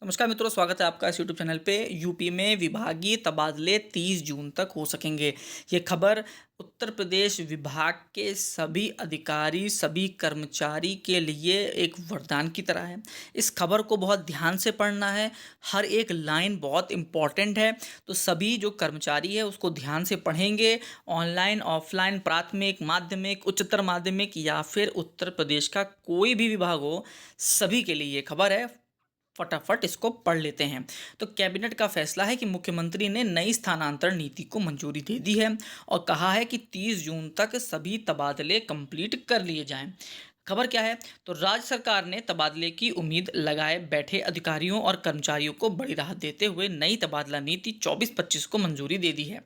नमस्कार मित्रों, स्वागत है आपका इस यूट्यूब चैनल पे। यूपी में विभागीय तबादले 30 जून तक हो सकेंगे। ये खबर उत्तर प्रदेश विभाग के सभी अधिकारी, सभी कर्मचारी के लिए एक वरदान की तरह है। इस खबर को बहुत ध्यान से पढ़ना है, हर एक लाइन बहुत इम्पॉर्टेंट है। तो सभी जो कर्मचारी है उसको ध्यान से पढ़ेंगे। ऑनलाइन, ऑफलाइन, प्राथमिक, माध्यमिक, उच्चतर माध्यमिक या फिर उत्तर प्रदेश का कोई भी विभाग हो, सभी के लिए ये खबर है। फटाफट इसको पढ़ लेते हैं। तो कैबिनेट का फैसला है कि मुख्यमंत्री ने नई स्थानांतरण नीति को मंजूरी दे दी है और कहा है कि 30 जून तक सभी तबादले कंप्लीट कर लिए जाएं। खबर क्या है? तो राज्य सरकार ने तबादले की उम्मीद लगाए बैठे अधिकारियों और कर्मचारियों को बड़ी राहत देते हुए नई तबादला नीति 24-25 को मंजूरी दे दी है।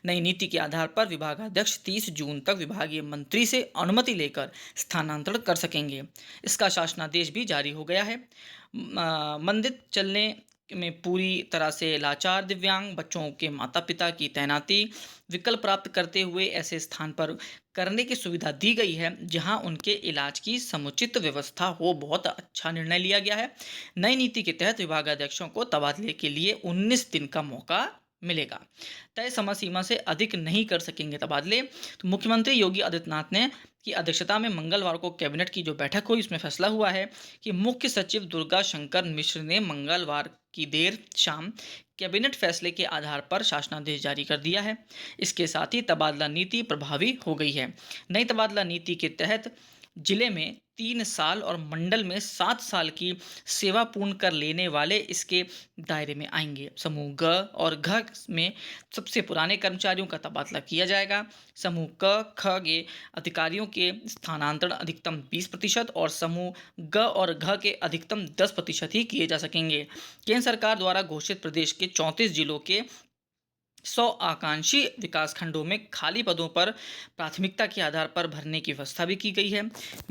नई नीति के आधार पर विभागाध्यक्ष 30 जून तक विभागीय मंत्री से अनुमति लेकर स्थानांतरण कर सकेंगे। इसका शासनादेश भी जारी हो गया है। मंदिर चलने में पूरी तरह से लाचार दिव्यांग बच्चों के माता पिता की तैनाती विकल्प प्राप्त करते हुए ऐसे स्थान पर करने की सुविधा दी गई है जहां उनके इलाज की समुचित व्यवस्था हो। बहुत अच्छा निर्णय लिया गया है। नई नीति के तहत विभागाध्यक्षों को तबादले के लिए 19 दिन का मौका मिलेगा। तय समय सीमा से अधिक नहीं कर सकेंगे तबादले। तो मुख्यमंत्री योगी आदित्यनाथ ने की अध्यक्षता में मंगलवार को कैबिनेट की जो बैठक हुई, इसमें फैसला हुआ है कि मुख्य सचिव दुर्गा शंकर मिश्र ने मंगलवार की देर शाम कैबिनेट फैसले के आधार पर शासनादेश जारी कर दिया है। इसके साथ ही तबादला नीति प्रभावी हो गई है। नई तबादला नीति के तहत जिले में 3 साल और मंडल में 7 साल की सेवा पूर्ण कर लेने वाले इसके दायरे में आएंगे। समूह ग और घ में सबसे पुराने कर्मचारियों का तबादला किया जाएगा। समूह क ख के अधिकारियों के स्थानांतरण अधिकतम 20% और समूह ग और घ के अधिकतम 10% ही किए जा सकेंगे। केंद्र सरकार द्वारा घोषित प्रदेश के 34 जिलों के 100 आकांक्षी विकासखंडों में खाली पदों पर प्राथमिकता के आधार पर भरने की व्यवस्था भी की गई है।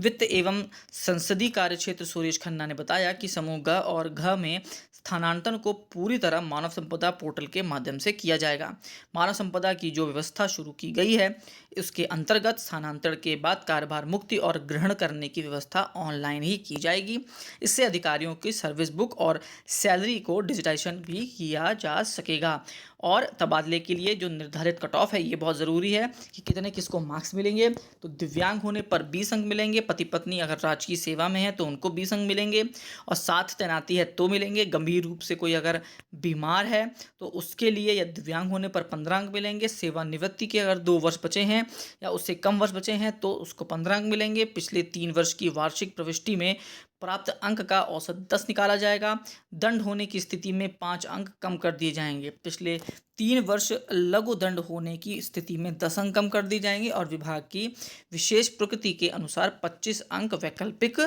वित्त एवं संसदीय कार्य क्षेत्र सुरेश खन्ना ने बताया कि समूह ग और घ में स्थानांतरण को पूरी तरह मानव संपदा पोर्टल के माध्यम से किया जाएगा। मानव संपदा की जो व्यवस्था शुरू की गई है, इसके अंतर्गत स्थानांतरण के बाद कार्यभार मुक्ति और ग्रहण करने की व्यवस्था ऑनलाइन ही की जाएगी। इससे अधिकारियों की सर्विस बुक और सैलरी को डिजिटाइजेशन भी किया जा सकेगा। और तबादले के लिए जो निर्धारित कट ऑफ है, ये बहुत ज़रूरी है कि कितने किसको मार्क्स मिलेंगे। तो दिव्यांग होने पर 20 अंक मिलेंगे, पति पत्नी अगर राजकीय सेवा में है तो उनको 20 अंक मिलेंगे और साथ तैनाती है तो मिलेंगे। गंभीर रूप से कोई अगर बीमार है तो उसके लिए या दिव्यांग होने पर 15 अंक मिलेंगे। सेवानिवृत्ति के अगर 2 वर्ष बचे हैं या उससे कम वर्ष बचे हैं तो उसको 15 अंक मिलेंगे। पिछले 3 वर्ष की वार्षिक प्रविष्टि में प्राप्त अंक का औसत 10 निकाला जाएगा। दंड होने की स्थिति में 5 अंक कम कर दिए जाएंगे। पिछले 3 वर्ष लघु दंड होने की स्थिति में 10 अंक कम कर दिए जाएंगे और विभाग की विशेष प्रकृति के अनुसार 25 अंक वैकल्पिक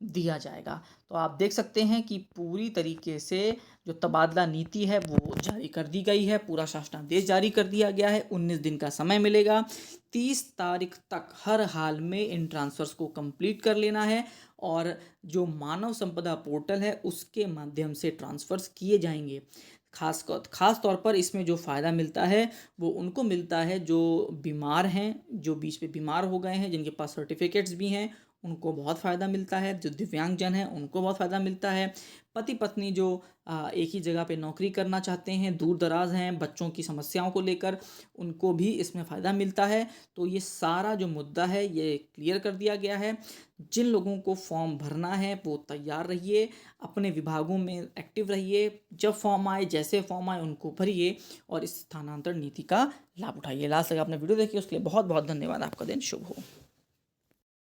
दिया जाएगा। तो आप देख सकते हैं कि पूरी तरीके से जो तबादला नीति है वो जारी कर दी गई है। पूरा शासनादेश जारी कर दिया गया है। 19 दिन का समय मिलेगा। 30 तारीख तक हर हाल में इन ट्रांसफर्स को कंप्लीट कर लेना है और जो मानव संपदा पोर्टल है उसके माध्यम से ट्रांसफर्स किए जाएंगे। खास तौर पर इसमें जो फ़ायदा मिलता है वो उनको मिलता है जो बीमार हैं, जो बीच में बीमार हो गए हैं, जिनके पास सर्टिफिकेट्स भी हैं, उनको बहुत फ़ायदा मिलता है। जो दिव्यांगजन हैं उनको बहुत फ़ायदा मिलता है। पति पत्नी जो एक ही जगह पे नौकरी करना चाहते हैं, दूर दराज हैं, बच्चों की समस्याओं को लेकर, उनको भी इसमें फ़ायदा मिलता है। तो ये सारा जो मुद्दा है ये क्लियर कर दिया गया है। जिन लोगों को फॉर्म भरना है वो तैयार रहिए, अपने विभागों में एक्टिव रहिए। जब फॉर्म आए, जैसे फॉर्म आए उनको भरिए और इस स्थानांतरण नीति का लाभ उठाइए। लास्ट तक आपने वीडियो देखी उसके लिए बहुत बहुत धन्यवाद। आपका दिन शुभ हो।